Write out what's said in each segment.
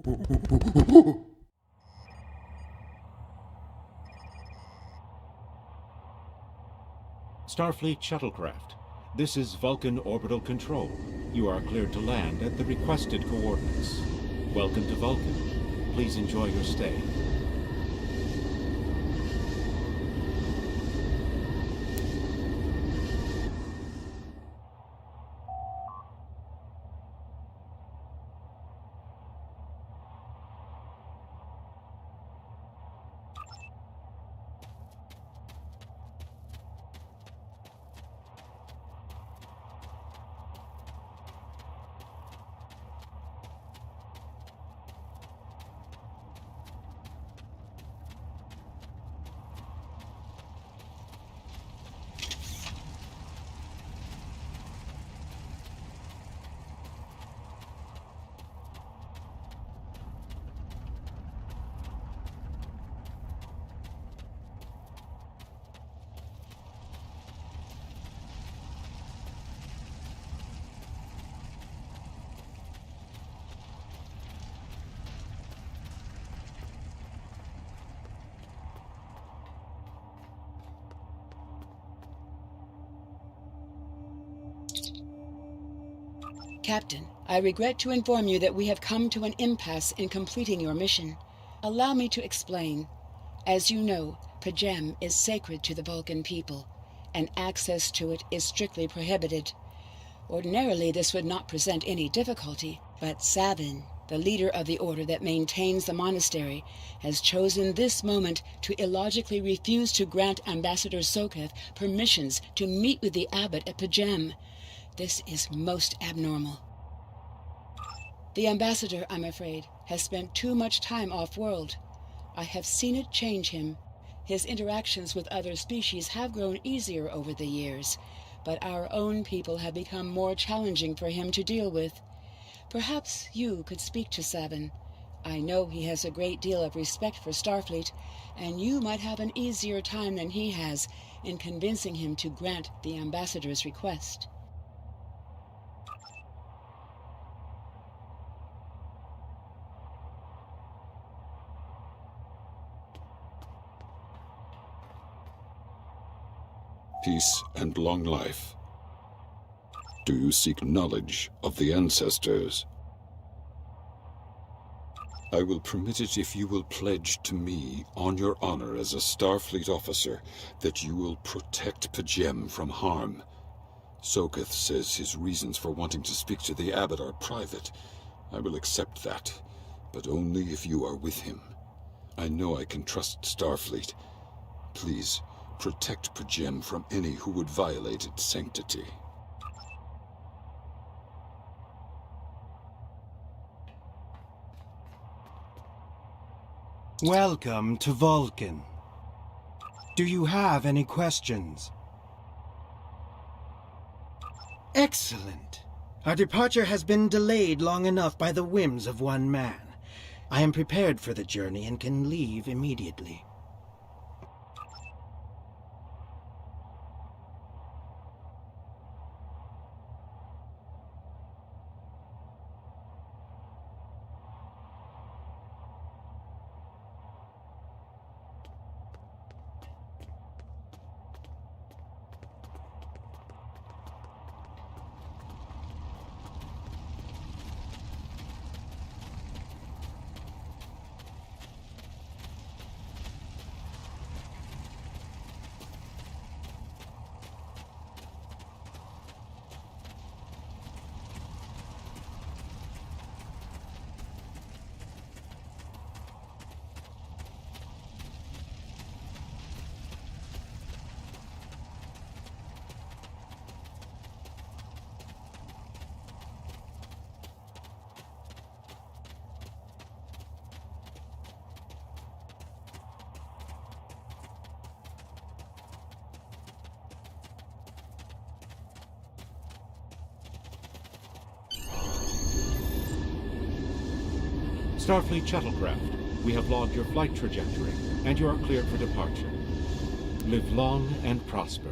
Starfleet shuttlecraft. This is Vulcan Orbital Control. You are cleared to land at the requested coordinates. Welcome to Vulcan. Please enjoy your stay. Captain, I regret to inform you that we have come to an impasse in completing your mission. Allow me to explain. As you know, Pajem is sacred to the Vulcan people, and access to it is strictly prohibited. Ordinarily, this would not present any difficulty, but Savin, the leader of the order that maintains the monastery, has chosen this moment to illogically refuse to grant Ambassador Soketh permissions to meet with the abbot at Pajem. This is most abnormal. The ambassador, I'm afraid, has spent too much time off-world. I have seen it change him. His interactions with other species have grown easier over the years, but our own people have become more challenging for him to deal with. Perhaps you could speak to Savin. I know he has a great deal of respect for Starfleet, and you might have an easier time than he has in convincing him to grant the ambassador's request. Peace and long life. Do you seek knowledge of the ancestors? I will permit it if you will pledge to me, on your honor as a Starfleet officer, that you will protect Pajem from harm. Soketh says his reasons for wanting to speak to the abbot are private. I will accept that, but only if you are with him. I know I can trust Starfleet. Please, protect Pajem from any who would violate its sanctity. Welcome to Vulcan. Do you have any questions? Excellent. Our departure has been delayed long enough by the whims of one man. I am prepared for the journey and can leave immediately. Starfleet shuttlecraft, we have logged your flight trajectory, and you are cleared for departure. Live long and prosper.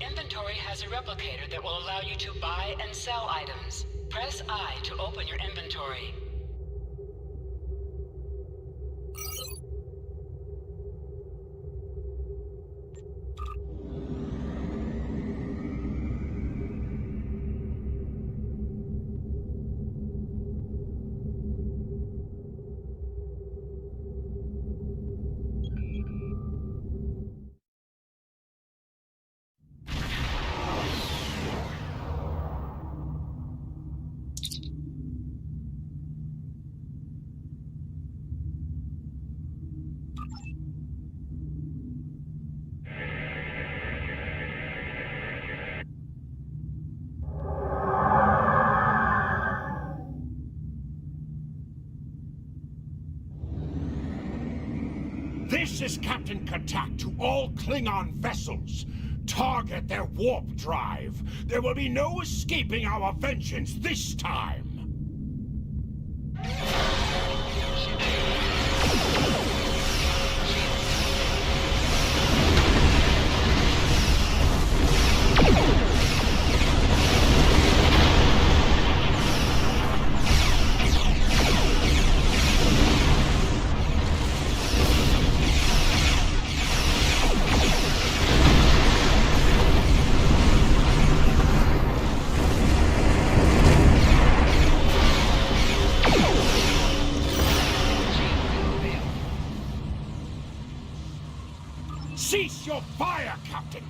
Your inventory has a replicator that will allow you to buy and sell items. Press I to open your inventory. This is Captain Katak to all Klingon vessels. Target their warp drive. There will be no escaping our vengeance this time. Cease your fire, Captain!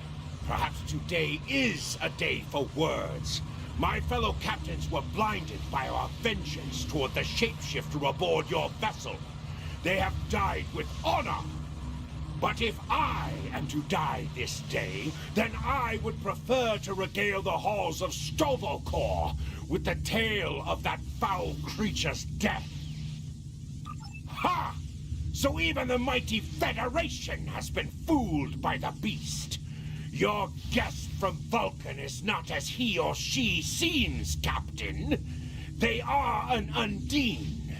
Perhaps today is a day for words. My fellow captains were blinded by our vengeance toward the shapeshifter aboard your vessel. They have died with honor. But if I am to die this day, then I would prefer to regale the halls of Stovalkor with the tale of that foul creature's death. Ha! So even the mighty Federation has been fooled by the beast. Your guest from Vulcan is not as he or she seems, Captain. They are an Undine.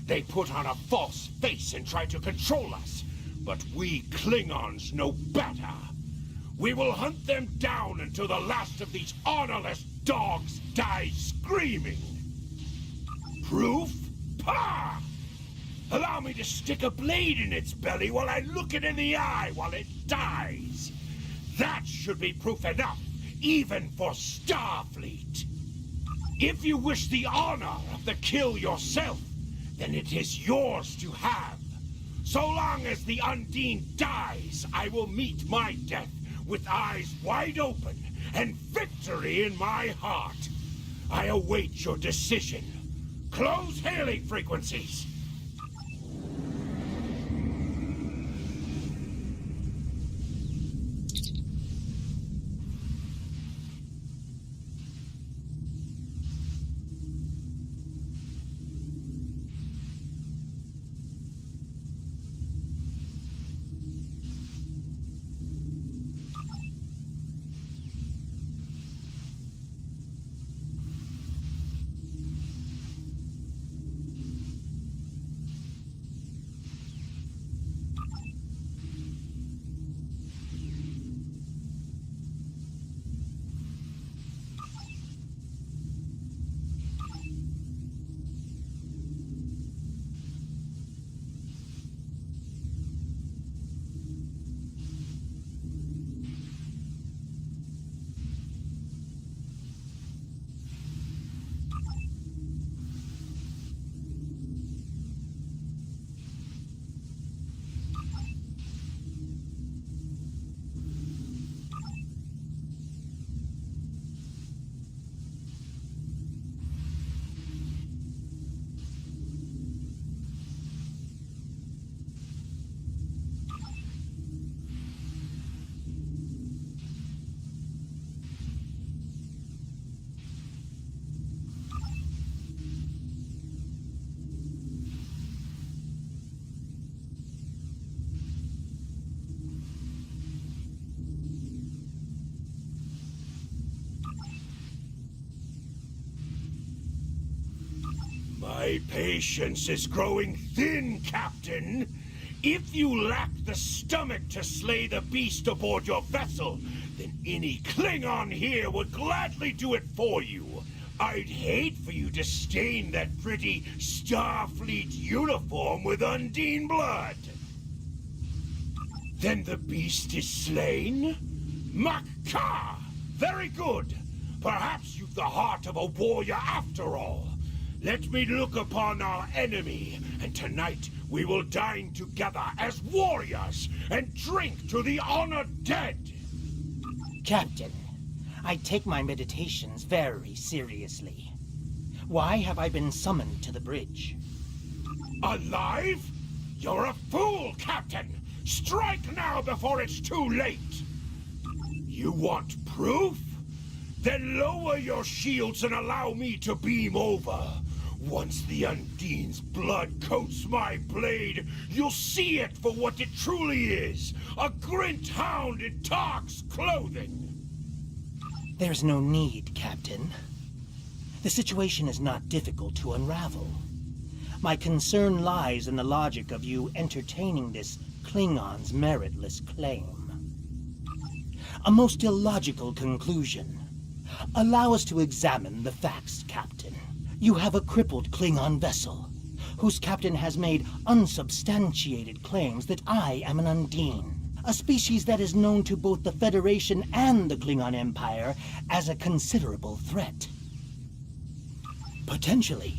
They put on a false face and try to control us, but we Klingons know better. We will hunt them down until the last of these honorless dogs die screaming. Proof? Pah! Allow me to stick a blade in its belly while I look it in the eye while it dies. That should be proof enough, even for Starfleet. If you wish the honor of the kill yourself, then it is yours to have. So long as the Undine dies, I will meet my death with eyes wide open and victory in my heart. I await your decision. Close hailing frequencies. My patience is growing thin, Captain. If you lack the stomach to slay the beast aboard your vessel, then any Klingon here would gladly do it for you. I'd hate for you to stain that pretty Starfleet uniform with Undine blood. Then the beast is slain? Makka! Very good. Perhaps you've the heart of a warrior after all. Let me look upon our enemy, and tonight we will dine together as warriors and drink to the honored dead. Captain, I take my meditations very seriously. Why have I been summoned to the bridge? Alive? You're a fool, Captain! Strike now before it's too late! You want proof? Then lower your shields and allow me to beam over. Once the Undine's blood coats my blade, you'll see it for what it truly is. A Grint hound in Tark's clothing. There's no need, Captain. The situation is not difficult to unravel. My concern lies in the logic of you entertaining this Klingon's meritless claim. A most illogical conclusion. Allow us to examine the facts, Captain. You have a crippled Klingon vessel, whose captain has made unsubstantiated claims that I am an Undine, a species that is known to both the Federation and the Klingon Empire as a considerable threat. Potentially,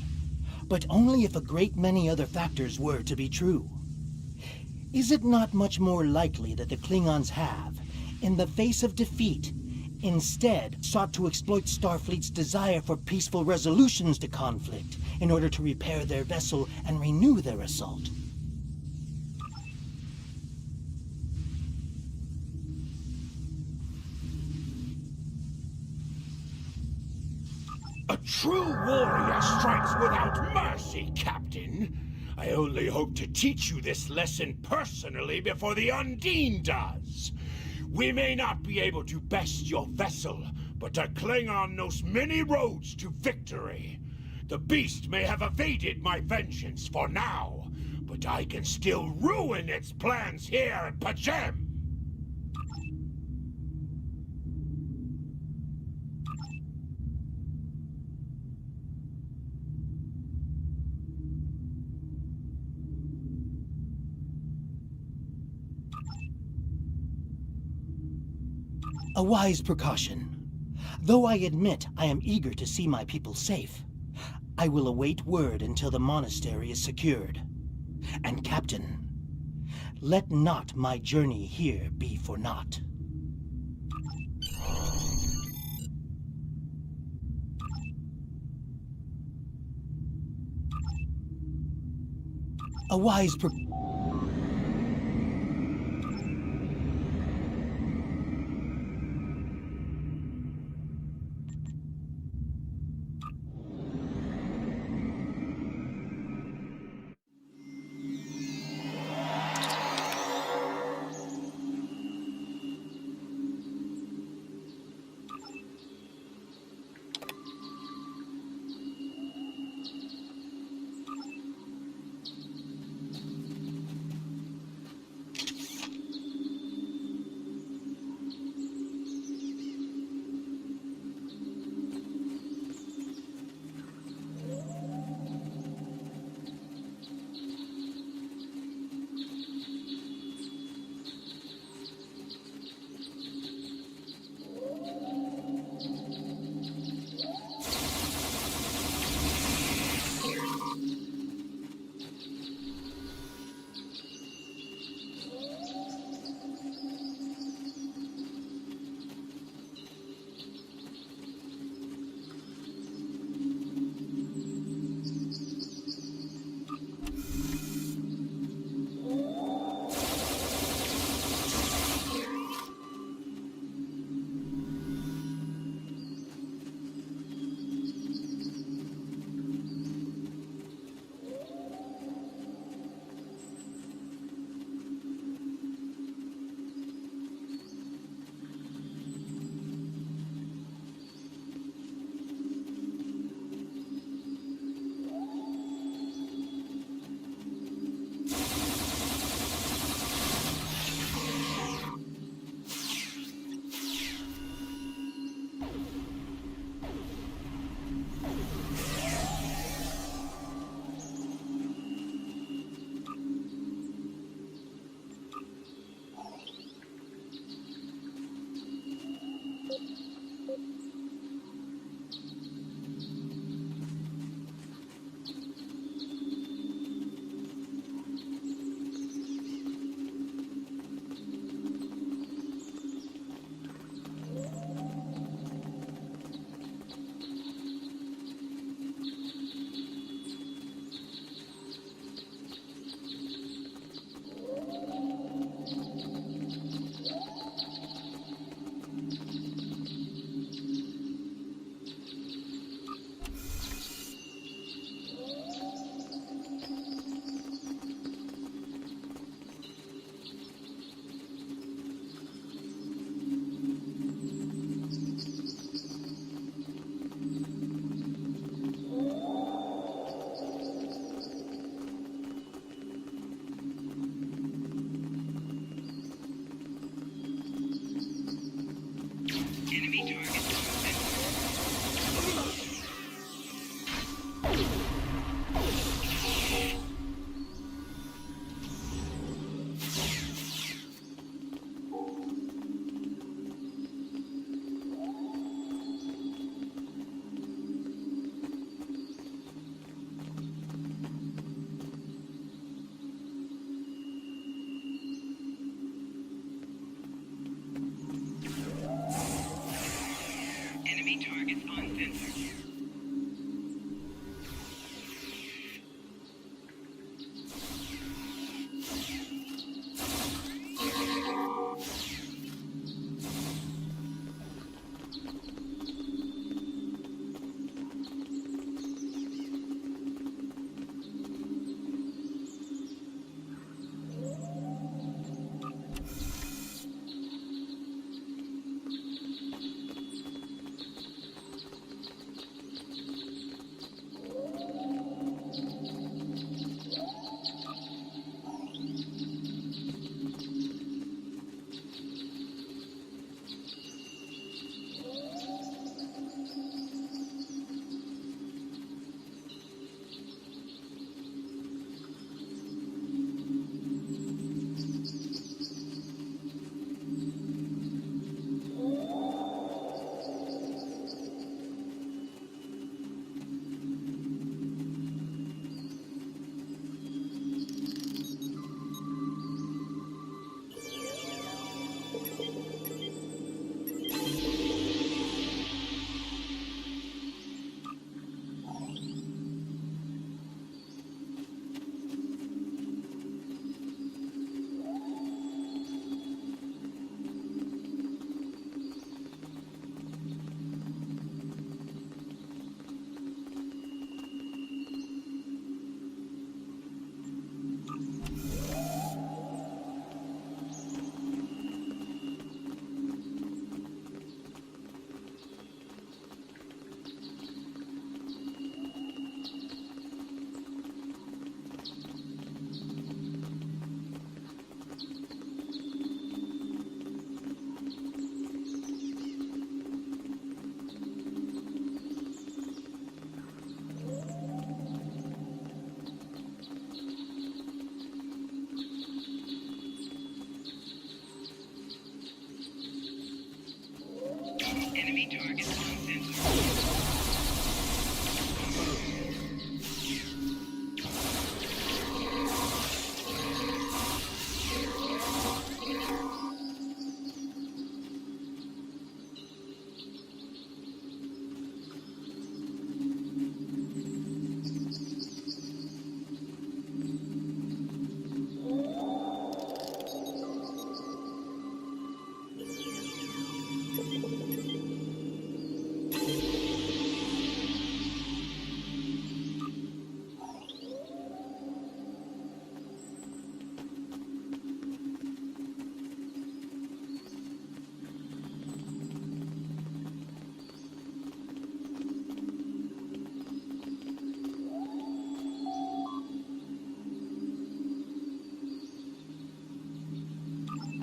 but only if a great many other factors were to be true. Is it not much more likely that the Klingons have, in the face of defeat, instead sought to exploit Starfleet's desire for peaceful resolutions to conflict in order to repair their vessel and renew their assault? A true warrior strikes without mercy, Captain. I only hope to teach you this lesson personally before the Undine does. We may not be able to best your vessel, but a Klingon knows many roads to victory. The beast may have evaded my vengeance for now, but I can still ruin its plans here at Pajem. A wise precaution. Though I admit I am eager to see my people safe, I will await word until the monastery is secured. And Captain, let not my journey here be for naught. A wise precaution.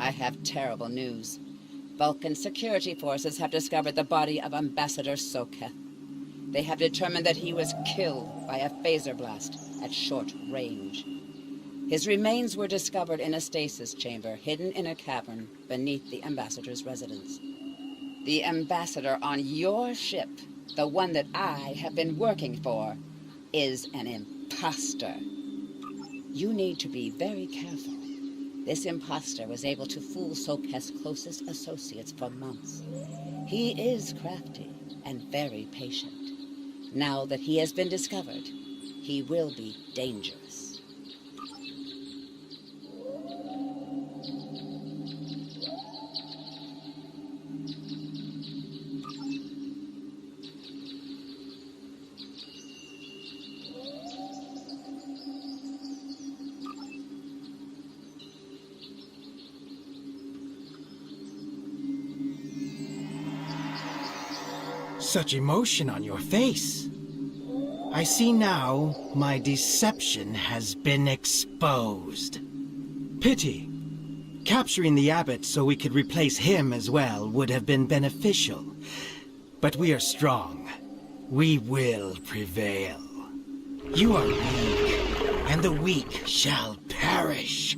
I have terrible news. Vulcan security forces have discovered the body of Ambassador Soketh. They have determined that he was killed by a phaser blast at short range. His remains were discovered in a stasis chamber hidden in a cavern beneath the Ambassador's residence. The Ambassador on your ship, the one that I have been working for, is an imposter. You need to be very careful. This imposter was able to fool Soketh's closest associates for months. He is crafty and very patient. Now that he has been discovered, he will be dangerous. Such emotion on your face. I see now my deception has been exposed. Pity. Capturing the abbot so we could replace him as well would have been beneficial. But we are strong. We will prevail. You are weak, and the weak shall perish.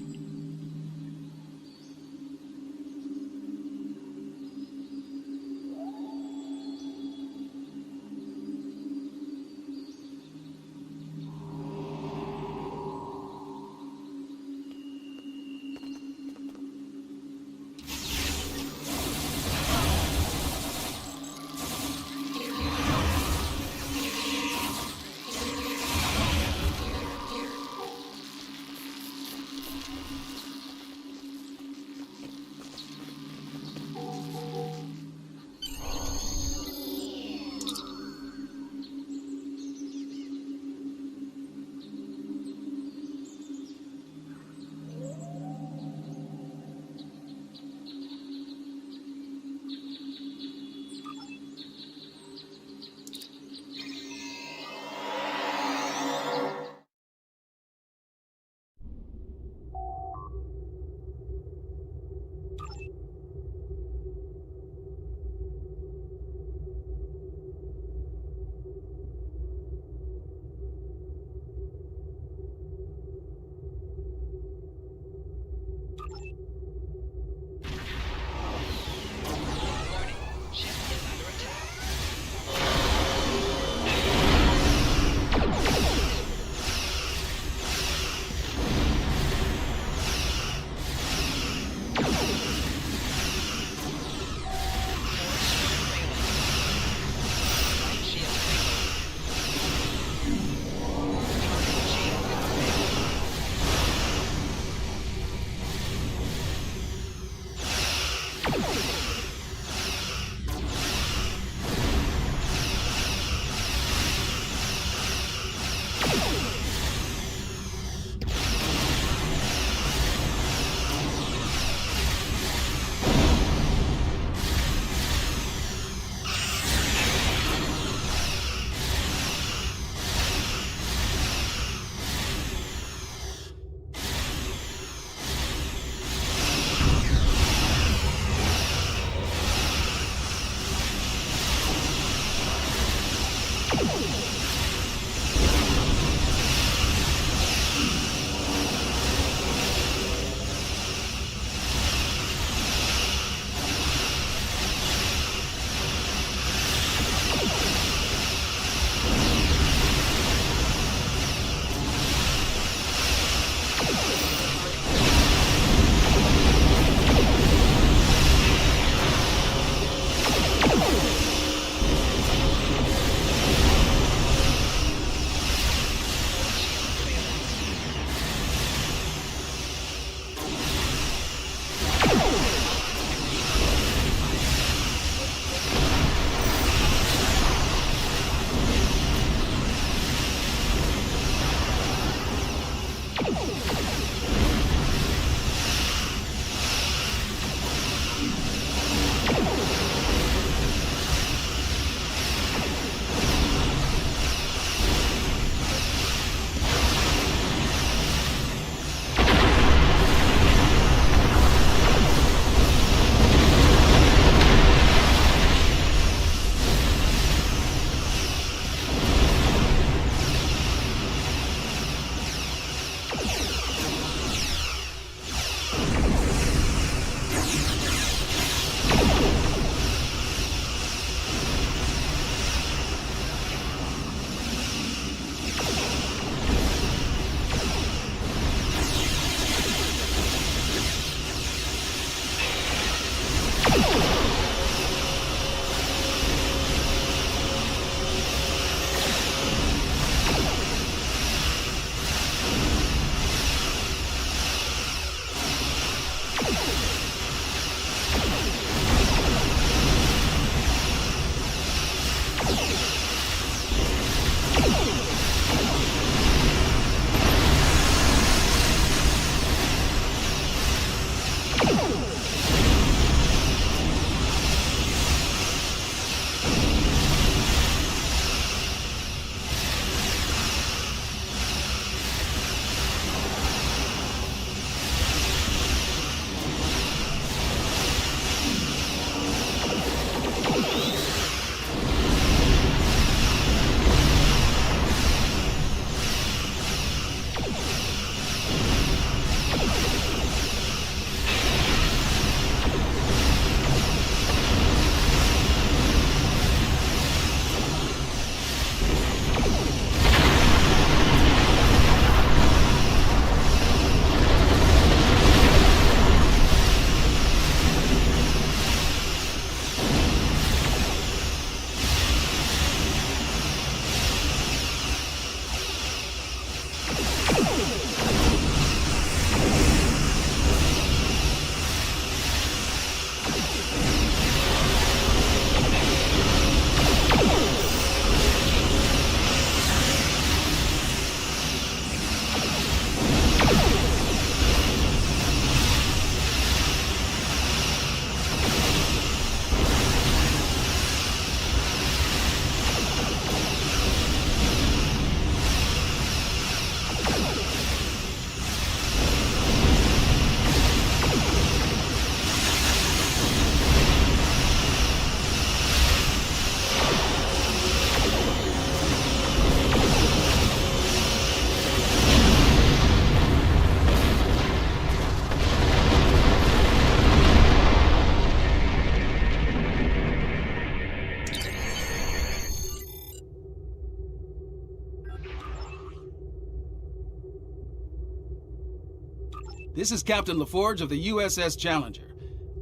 This is Captain LaForge of the USS Challenger.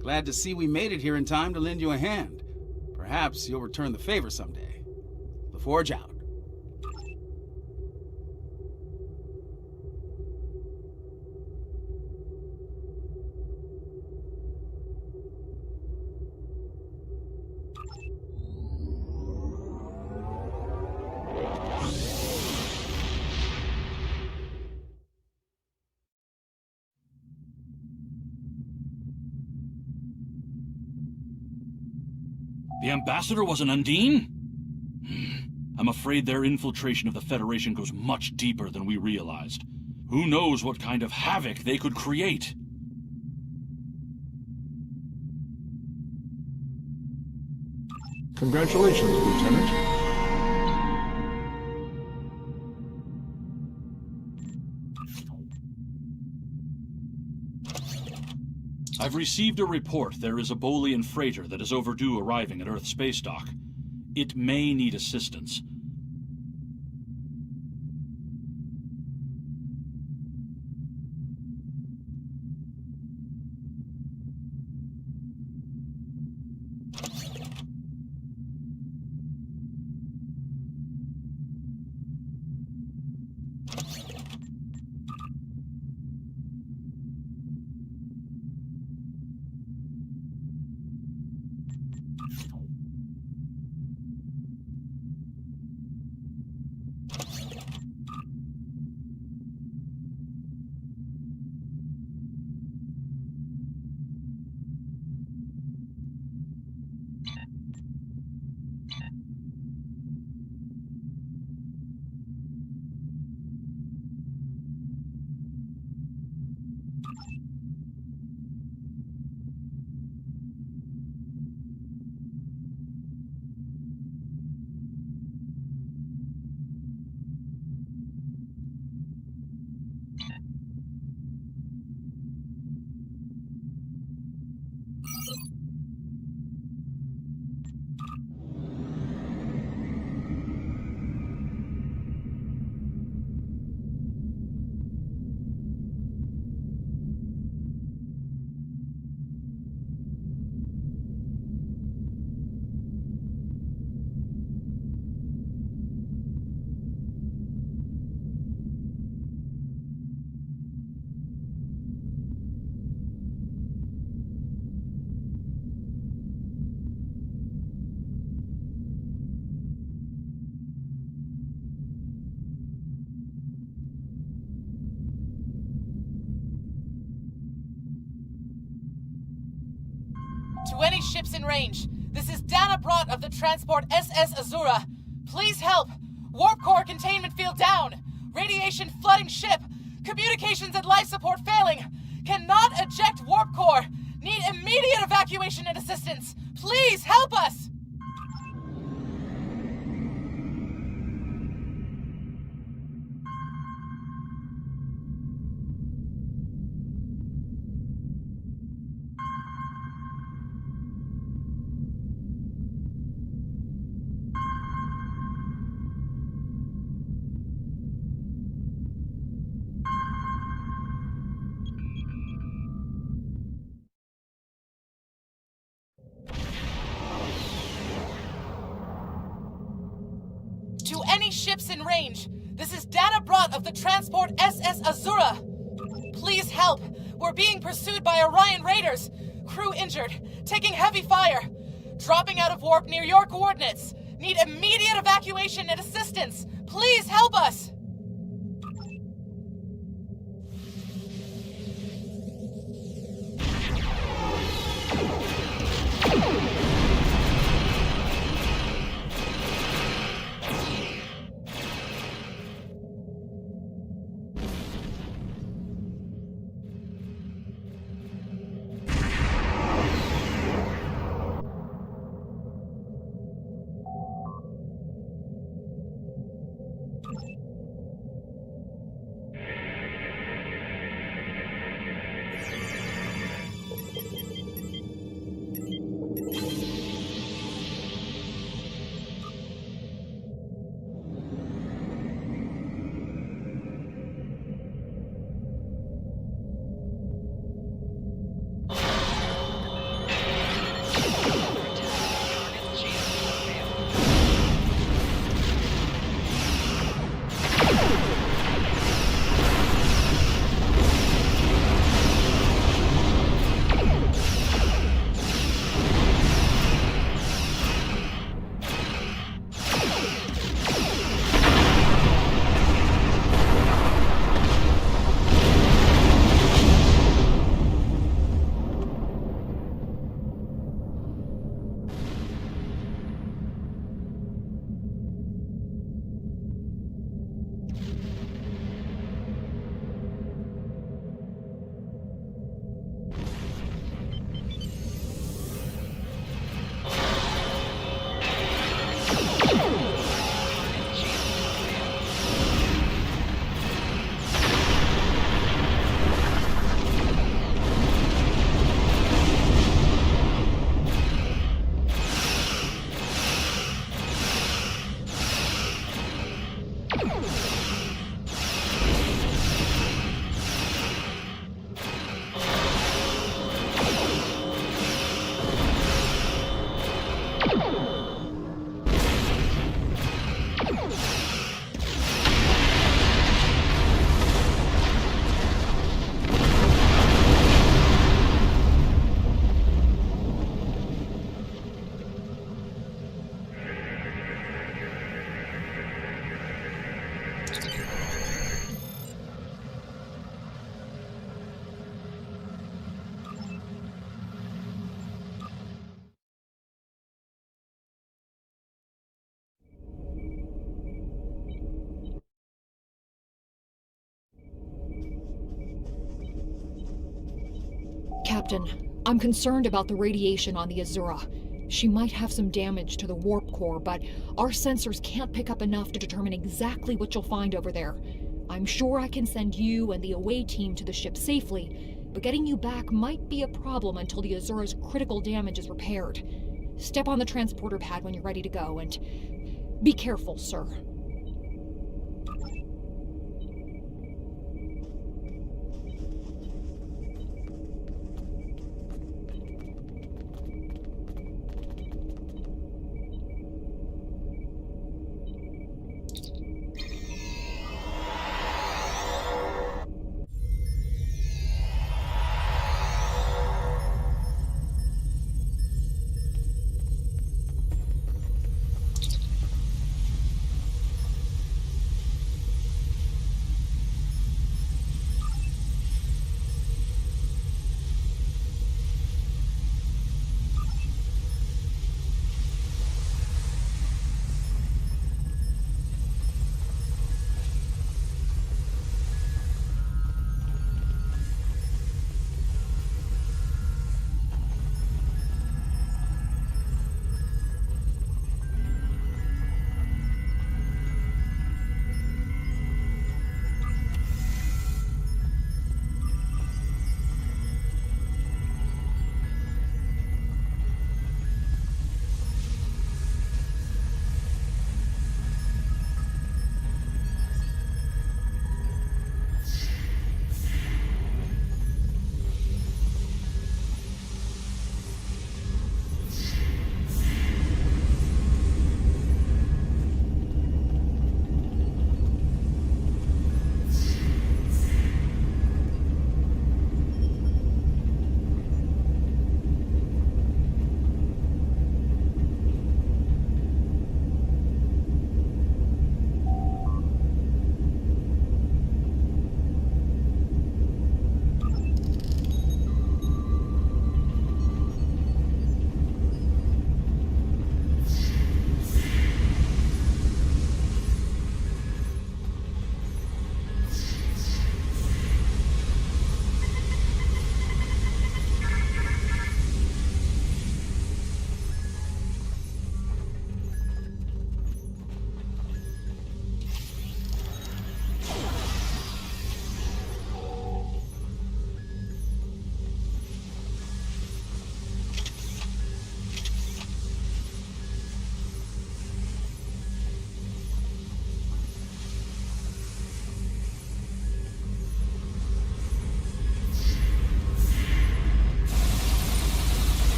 Glad to see we made it here in time to lend you a hand. Perhaps you'll return the favor someday. LaForge out. The ambassador was an Undine? I'm afraid their infiltration of the Federation goes much deeper than we realized. Who knows what kind of havoc they could create? Congratulations, Lieutenant. I've received a report there is a Bolian freighter that is overdue arriving at Earth space dock. It may need assistance. To any ships in range, this is Dana Brott of the transport SS Azura. Please help! Warp core containment field down! Radiation flooding ship! Communications and life support failing! Cannot eject warp core! Need immediate evacuation and assistance! Please help us! To any ships in range, this is Dana Brott of the transport SS Azura. Please help. We're being pursued by Orion raiders. Crew injured, taking heavy fire. Dropping out of warp near your coordinates. Need immediate evacuation and assistance. Please help us. Captain. I'm concerned about the radiation on the Azura. She might have some damage to the warp core, but our sensors can't pick up enough to determine exactly what you'll find over there. I'm sure I can send you and the away team to the ship safely, but getting you back might be a problem until the Azura's critical damage is repaired. Step on the transporter pad when you're ready to go, and be careful, sir.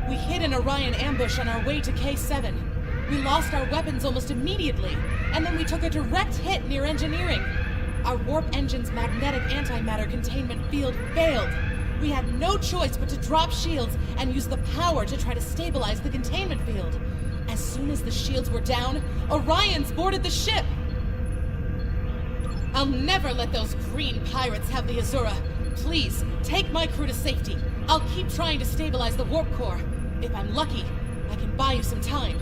We hid an Orion ambush on our way to K7. We lost our weapons almost immediately, and then we took a direct hit near engineering. Our warp engine's magnetic antimatter containment field failed. We had no choice but to drop shields and use the power to try to stabilize the containment field. As soon as the shields were down, Orions boarded the ship. I'll never let those green pirates have the Azura. Please, take my crew to safety. I'll keep trying to stabilize the warp core. If I'm lucky, I can buy you some time.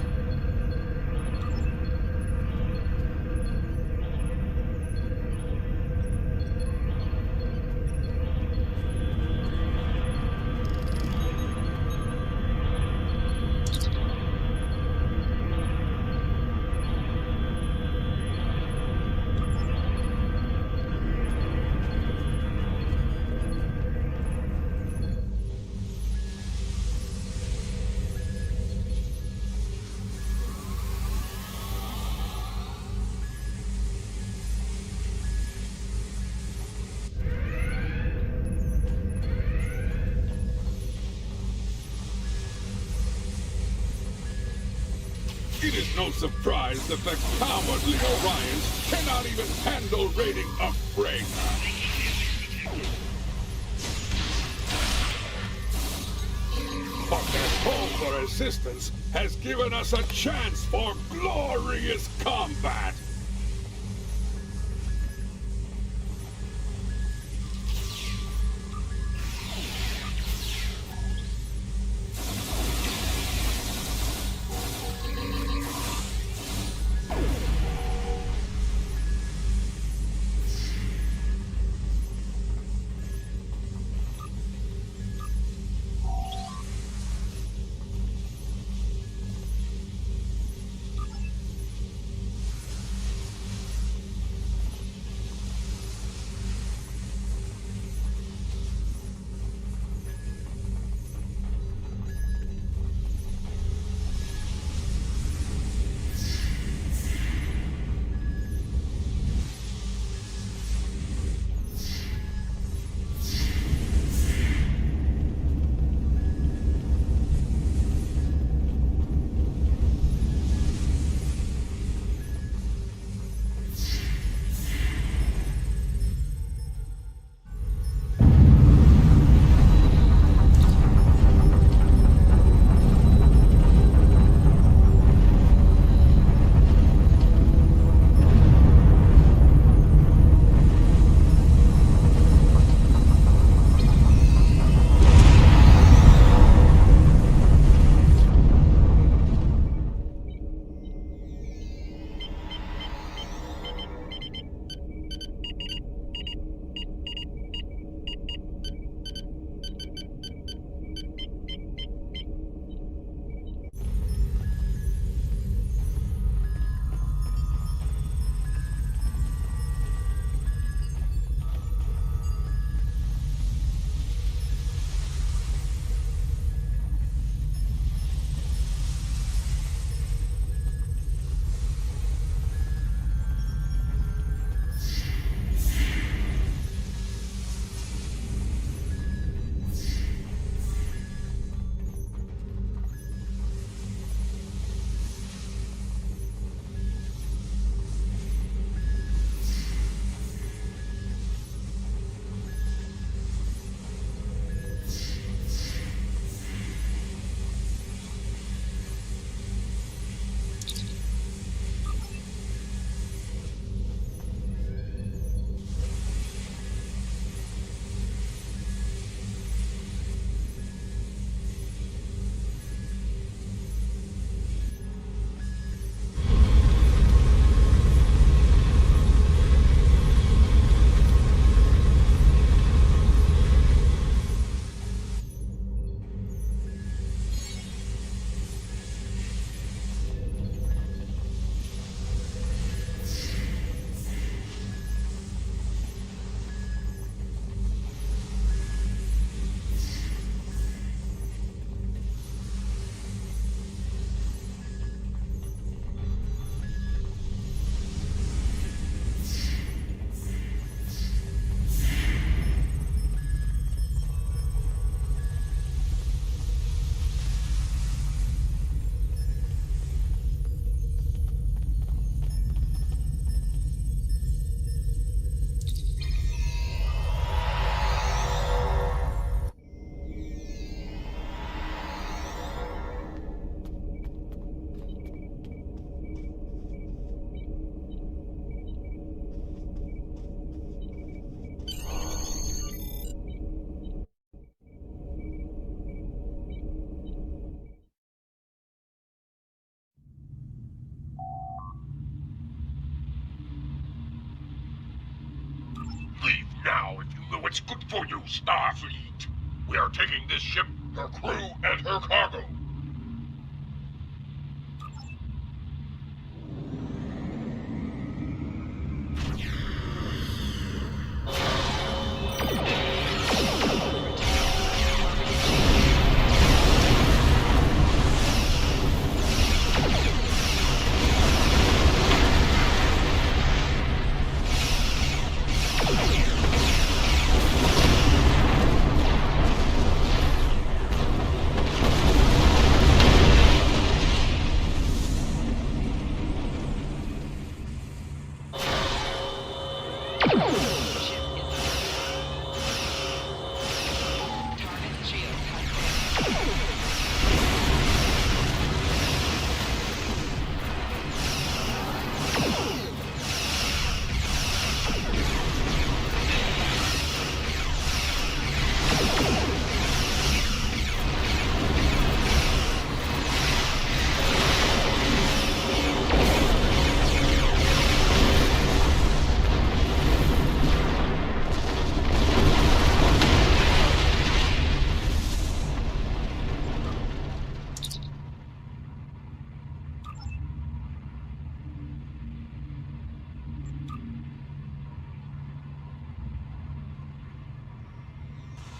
It is no surprise that the cowardly Orions cannot even handle raiding a freight. But their call for assistance has given us a chance for glorious combat. now if you know what's good for you, Starfleet. We are taking this ship, her crew, and her cargo.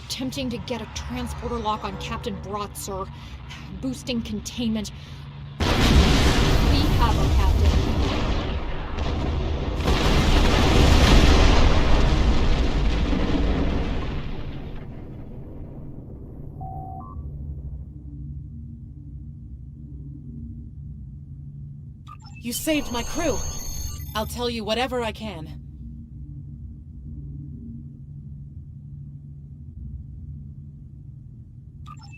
Attempting to get a transporter lock on Captain Brott, sir. Boosting containment. We have her, Captain. You saved my crew. I'll tell you whatever I can.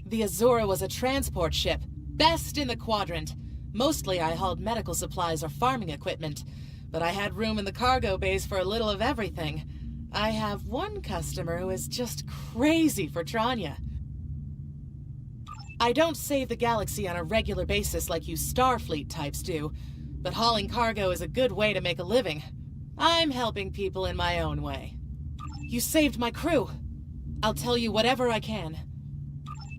The Azura was a transport ship, best in the quadrant. Mostly I hauled medical supplies or farming equipment, but I had room in the cargo bays for a little of everything. I have one customer who is just crazy for Tranya. I don't save the galaxy on a regular basis like you Starfleet types do, but hauling cargo is a good way to make a living. I'm helping people in my own way. You saved my crew. I'll tell you whatever I can.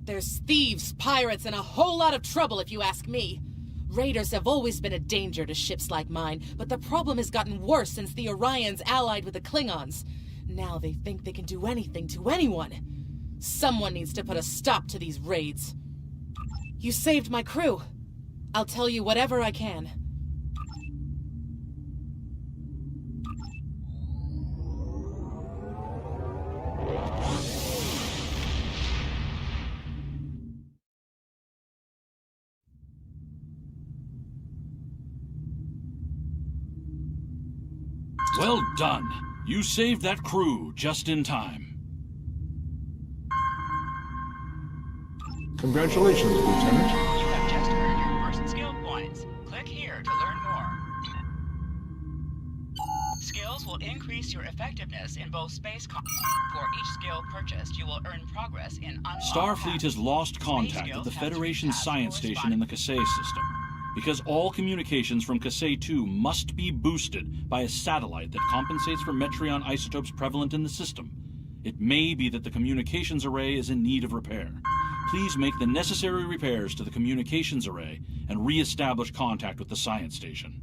There's thieves, pirates, and a whole lot of trouble if you ask me. Raiders have always been a danger to ships like mine, but the problem has gotten worse since the Orions allied with the Klingons. Now they think they can do anything to anyone. Someone needs to put a stop to these raids. You saved my crew. I'll tell you whatever I can. Well done. You saved that crew just in time. Congratulations, Lieutenant. You have just earned your first skill points. Click here to learn more. Skills will increase your effectiveness in both space combat. For each skill purchased, you will earn progress in unlocked Starfleet has lost contact with the Federation science station in the Kasei system, because all communications from Kasei-2 must be boosted by a satellite that compensates for Metreon isotopes prevalent in the system. It may be that the communications array is in need of repair. Please make the necessary repairs to the communications array and re-establish contact with the science station.